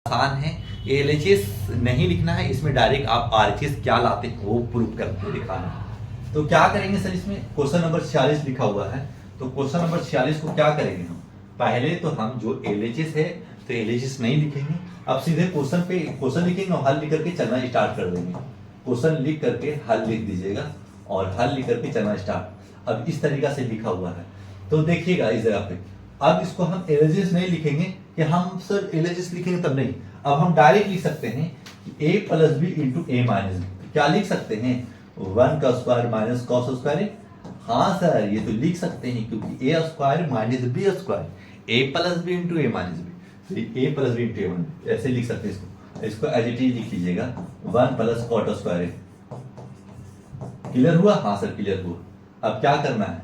आसान है। एलएचएस नहीं लिखना है, इसमें डायरेक्ट आप आरएचएस क्या लाते हैं वो प्रूव करके दिखाना है। तो क्या करेंगे सर, इसमें क्वेश्चन नंबर 46 लिखा हुआ है, तो क्वेश्चन नंबर 46 को क्या करेंगे हम, पहले तो हम जो एलएचएस है तो एलएचएस नहीं लिखेंगे, अब सीधे क्वेश्चन पे क्वेश्चन लिखेंगे और हल लिख करके चलना स्टार्ट कर देंगे। क्वेश्चन लिख करके हल लिख दीजिएगा और हल लिख करके चलना स्टार्ट। अब इस तरीका से लिखा हुआ है, तो देखिएगा इस जगह पे। अब इसको हम एलएचएस नहीं लिखेंगे कि हम सर एलएचएस लिखेंगे तब नहीं, अब हम डायरेक्ट लिख सकते हैं कि a plus B into A minus B. क्या लिख सकते हैं, 1 का स्क्वायर माइनस कॉस स्क्वायर। हाँ सर, ये तो लिख सकते हैं क्योंकि A square minus B square, A plus B into A minus B, A plus B into A minus, ऐसे लिख सकते हैं इसको एज इट इज लिख लीजिएगा 1 प्लस कॉट स्क्वायर। क्लियर हुआ? हाँ सर क्लियर हुआ। अब क्या करना है,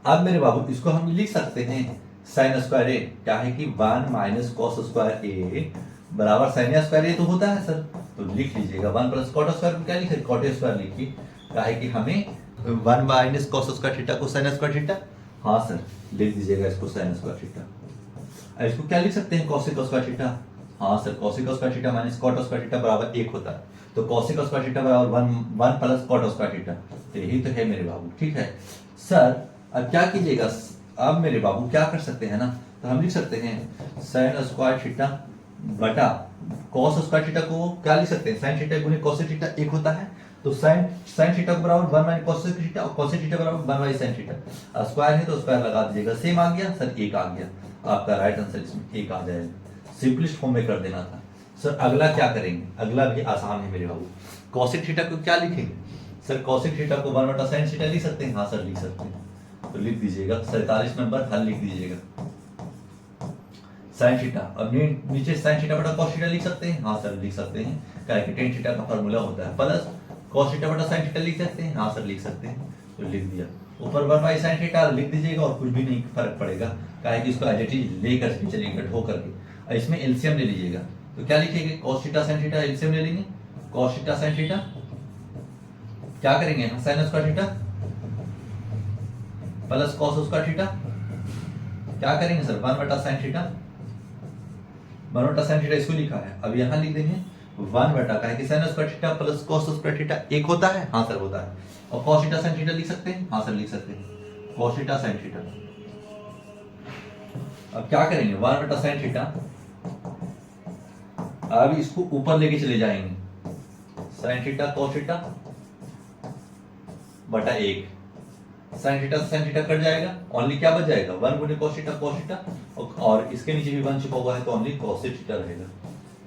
अब मेरे बाबू इसको हम लिख सकते हैं साइन स्क्वायर ए, क्या है कि 1 माइनस कॉस स्क्वायर ए बराबर साइन स्क्वायर ए तो होता है सर, तो लिख लीजिएगा 1 प्लस कॉट स्क्वायर को क्या लिखे, कॉट स्क्वायर लिखिए, क्या है कि हमें 1 माइनस कॉस स्क्वायर थीटा को साइन स्क्वायर थीटा। हाँ सर लिख दीजिएगा इसको साइन स्क्वायर थीटा। इसको क्या लिख सकते हैं, कॉसिक स्क्वायर थीटा। हाँ sir, cosec square theta minus cot square theta बराबर 1 होता है, तो कॉसिक स्क्वायर थीटा बराबर 1 प्लस कॉट स्क्वायर थीटा, तो यही तो है मेरे बाबू। ठीक है सर, अब क्या कीजिएगा, अब मेरे बाबू क्या कर सकते हैं ना, तो हम लिख सकते हैं साइन स्क्वायर थीटा बटा कॉस स्क्वायर थीटा को क्या लिख सकते हैं, साइन थीटा गुने कॉस थीटा 1 होता है, तो साइन थीटा को बराबर 1 माइनस कॉस थीटा और कॉस थीटा बराबर 1 बाई साइन थीटा। स्क्वायर है तो स्क्वायर लगा दीजिएगा, सेम आ गया सर, 1 आ गया, आपका राइट आंसर इसमें 1 आ जाएगा। सिंपलेस्ट फॉर्म में कर देना था सर। अगला क्या करेंगे, अगला भी आसान है मेरे बाबू। कॉसिक थीटा को क्या लिखेंगे सर, कॉसिक थीटा को 1 बटा साइन थीटा लिख सकते हैं। हाँ सर लिख सकते हैं, तो लिख दीजिएगा 47 नंबर हल लिख दीजिएगा साइन थीटा, और नीचे साइन थीटा बटा कॉस थीटा लिख सकते हैं। हाँ सर लिख सकते हैं, क्या है कि टेन थीटा का फार्मूला होता है, प्लस कॉस थीटा बटा साइन थीटा लिख सकते हैं। हाँ सर लिख सकते हैं, तो लिख दिया। ऊपर 1 बाई साइन थीटा लिख दीजिएगा और कुछ भी नहीं फर्क पड़ेगा, क्या है कि इसको एज इट इज लेकर के चलिएगा ढो करके, इसमें एलसीएम ले लीजिएगा, तो क्या लिखेंगे, cos theta sine theta LCM ले लेंगे, कॉस थीटा साइन थीटा क्या करेंगे, sine square theta plus cos square theta क्या करेंगे सर, 1 बटा साइन थीटा, 1 बटा साइन थीटा इसको लिखा है, अब यहां लिख देंगे 1 बटा, क्या है कि sine square theta plus cos square theta 1 होता है। हाँ सर होता है, और कॉस थीटा साइन थीटा लिख सकते हैं। हाँ सर लिख सकते हैं, कॉस थीटा साइन थीटा। अब क्या करेंगे, 1 बटा साइन थीटा, अब इसको ऊपर लेके चले जाएंगे, साइन थीटा कॉस थीटा बटा 1, साइन थीटा कट जाएगा, ओनली क्या बच जाएगा, 1 गुने cos थीटा, और इसके नीचे भी 1 छुपा हुआ है तो ओनली cos थीटा रहेगा।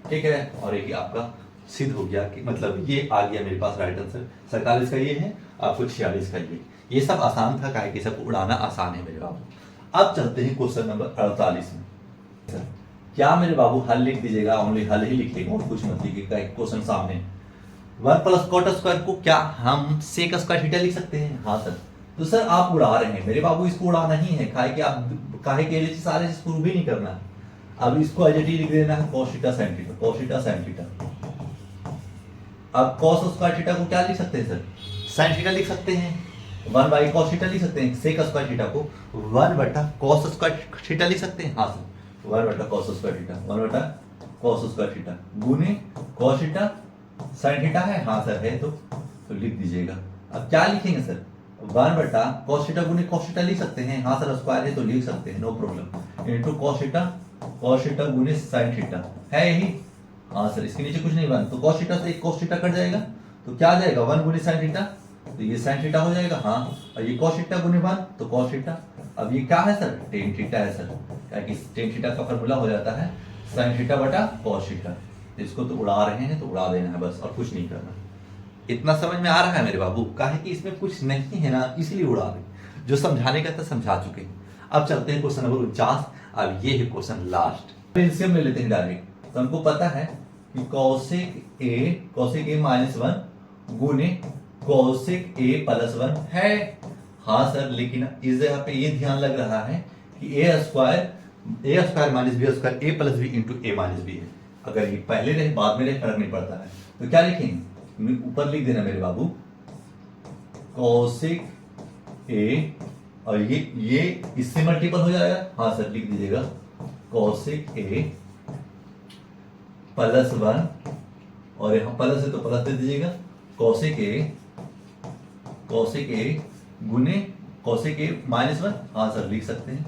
ठीक है, और एक आपका सिद्ध हो गया कि मतलब ये आ गया मेरे पास राइट आंसर। 47 का ये है, आपको 46 का ये सब आसान था, काहे कि सब उड़ाना आसान है मेरे बाबू। अब चलते हैं क्वेश्चन नंबर 48 में। क्या मेरे बाबू हल लिख दीजिएगा, ओनली हल ही लिखिएगा और कुछ मत लिखिएगा, क्वेश्चन सामने। 1 प्लस कॉट स्क्वायर को क्या हम सेक स्क्वायर थीटा लिख सकते हैं। हाँ सर, तो सर आप उड़ा रहे हैं मेरे बाबू, इसको उड़ाना ही है, काहे कि आप काहे के लिए सारे प्रूव भी नहीं करना। अब इसको एज इट इज लिख देना है cos theta sin theta, cos theta sin theta. अब cos स्क्वायर थीटा को क्या लिख सकते हैं सर, sin थीटा लिख सकते हैं, 1 बाई cos थीटा लिख सकते हैं, sec स्क्वायर थीटा को 1 बटा cos स्क्वायर थीटा लिख सकते हैं। हाँ सर, 1 बटा cos स्क्वायर थीटा, 1 बटा cos स्क्वायर थीटा गुने cos थीटा sin थीटा है। हाँ सर है, तो लिख दीजिएगा। अब क्या लिखेंगे सर, 1 बटा cos थीटा गुने cos थीटा लिख सकते हैं। हाँ सर स्क्वायर है तो लिख सकते हैं, no problem, into cos theta गुने sin थीटा है यही। हाँ सर इसके नीचे कुछ नहीं बन, तो cos थीटा से एक cos थीटा कट जाएगा, तो क्या आ जाएगा 1 गुने sin थीटा, तो ये sin थीटा हो जाएगा। हाँ, और ये cos थीटा गुने 1 तो cos थीटा। अब ये क्या है सर, tan थीटा है सर, क्या कि tan थीटा का फार्मूला हो जाता है sin थीटा बटा cos थीटा। इसको तो उड़ा रहे हैं तो उड़ा देना है बस, और कुछ नहीं करना। इतना समझ में आ रहा है मेरे बाबू, काहे कि इसमें कुछ नहीं है ना, इसलिए उड़ा रहे, जो समझाने का था समझा चुके हैं। अब चलते हैं क्वेश्चन नंबर 49। अब ये है क्वेश्चन लास्ट, एलसीएम ले लेते हैं डायरेक्ट। तो हमको पता है कि cosec a माइनस 1 गुने cosec a प्लस 1 है। हाँ सर, लेकिन इस जगह पे ये ध्यान लग रहा है कि a square minus B square a plus B into a minus B है। अगर ये पहले रहे बाद में रहे फर्क नहीं पड़ता है, तो क्या लिखेंगे, ऊपर लिख देना मेरे बाबू cosec a, और ये इससे मल्टीपल हो जाएगा। हाँ सर लिख दीजिएगा cosec a +1 और यहाँ प्लस है तो प्लस दे दीजिएगा, कोसेक ए गुने कोसेक ए -1। हाँ सर लिख सकते हैं,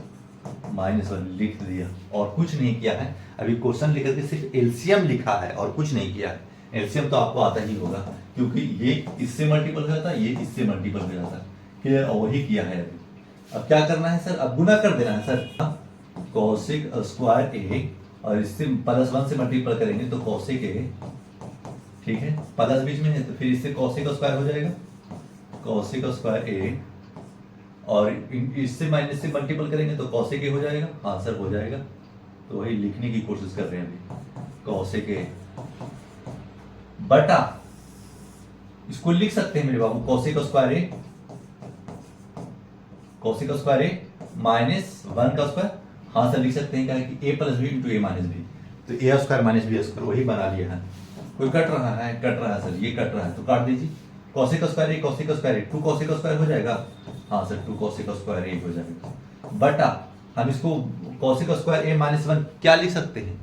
-1 लिख दिया और कुछ नहीं किया है। अभी क्वेश्चन लिख के सिर्फ एलसीएम लिखा है और कुछ नहीं किया है। एलसीएम तो आपको आता ही होगा क्योंकि ये इससे मल्टीपल हो जाता है, ये इससे मल्टीपल हो जाता है। क्लियर, और वही किया है अभी। अब क्या करना है सर, अब गुना कर देना है सर। कोसेक स्क्वायर ए और इससे +1 से मल्टीपल करेंगे तो कोसेक ए, ठीक है, प्लस बीच में है तो फिर इससे कोसेक स्क्वायर हो जाएगा, कोसेक स्क्वायर ए और इससे माइनस से मल्टीपल करेंगे तो कोसेक ए हो जाएगा। हाँ सर हो जाएगा, तो वही लिखने की कोशिश कर रहे हैं अभी, कोसेक ए बटा, इसको लिख सकते हैं मेरे बाबू, कोसेक स्क्वायर ए -1 का स्क्वायर। हाँ सर लिख सकते हैं, क्या है कि a + b × a - b, तो a² - b² वही बना लिया है। कोई कट रहा है सर, ये कट रहा है तो काट दीजिए। कोसेक स्क्वायर ए 2 कोसेक स्क्वायर हो जाएगा। हाँ सर 2 कोसेक स्क्वायर ए हो जाएगा बटा, हम इसको कोसेक स्क्वायर ए -1 क्या लिख सकते हैं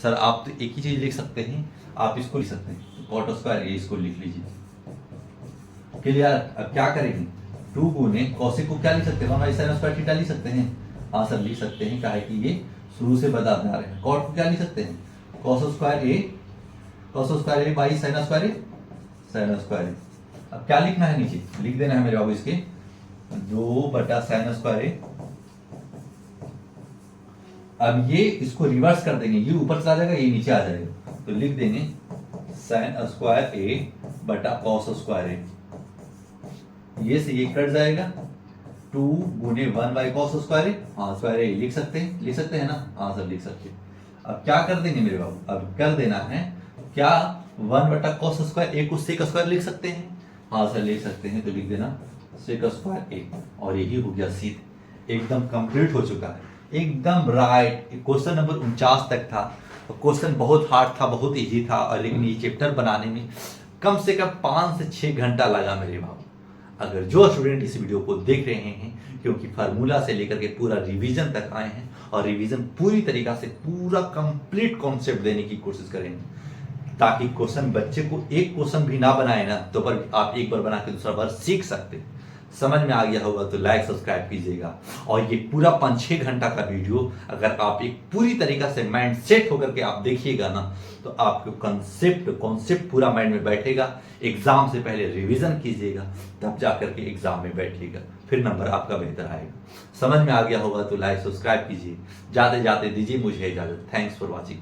सर, आप तो एक ही चीज लिख सकते हैं, आप इसको लिख सकते हैं, तो कॉट स्क्वायर ए इसको लिख लीजिए। क्लियर, अब क्या करेंगे, 2 गुने कोसेक को क्या लिख सकते हैं, हमारे साइन स्क्वायर थीटा लिख सकते हैं। हाँ सर लिख सकते हैं, क्या है कि ये शुरू से बता रहे हैं। कॉट को क्या लिख सकते हैं, cos square A by sine square A. अब क्या लिखना है, नीचे लिख देना है मेरे बाबू इसके 2 बटा साइन स्क्वायर ए। अब ये इसको रिवर्स कर देंगे, ये ऊपर चला जाएगा, ये नीचे आ जाएगा, तो लिख देंगे साइन स्क्वायर ए बटा कॉस स्क्वायर ए। ये से ये कट जाएगा, 2 गुने 1 बाई कॉस स्क्वायर ए। हाँ स्क्वायर ए लिख सकते हैं ना। हाँ सर लिख सकते हैं। अब क्या कर देंगे मेरे बाबू, अब कर देना है क्या, 1 बटा कॉस स्क्वायर ए को सेक स्क्वायर लिख सकते हैं। हाँ सर लिख सकते हैं, तो लिख देना सेक स्क्वायर ए और यही हो गया सीध, एकदम कंप्लीट हो चुका है, एकदम राइट। क्वेश्चन नंबर 49 तक था। क्वेश्चन बहुत हार्ड था, बहुत इजी था, और लेकिन ये चैप्टर बनाने में कम से कम 5 से 6 घंटा लगा मेरे बाबू। अगर जो स्टूडेंट इस वीडियो को देख रहे हैं, क्योंकि फार्मूला से लेकर के पूरा रिवीजन तक आए हैं और रिवीजन पूरी तरीका से पूरा कंप्लीट कॉन्सेप्ट देने की कोशिश करेंगे, ताकि क्वेश्चन बच्चे को एक क्वेश्चन भी ना बनाए ना, तो पर आप एक बार बना के दूसरा बार सीख सकते हैं। समझ में आ गया होगा तो लाइक सब्सक्राइब कीजिएगा। और ये पूरा 5-6 घंटा का वीडियो अगर आप एक पूरी तरीका से माइंड सेट होकर के आप देखिएगा ना, तो आपको कॉन्सेप्ट पूरा माइंड में बैठेगा। एग्जाम से पहले रिवीजन कीजिएगा, तब जाकर के एग्जाम में बैठिएगा, फिर नंबर आपका बेहतर आएगा। समझ में आ गया होगा तो लाइक सब्सक्राइब कीजिए। जाते जाते दीजिए मुझे इजाजत। Thanks for watching.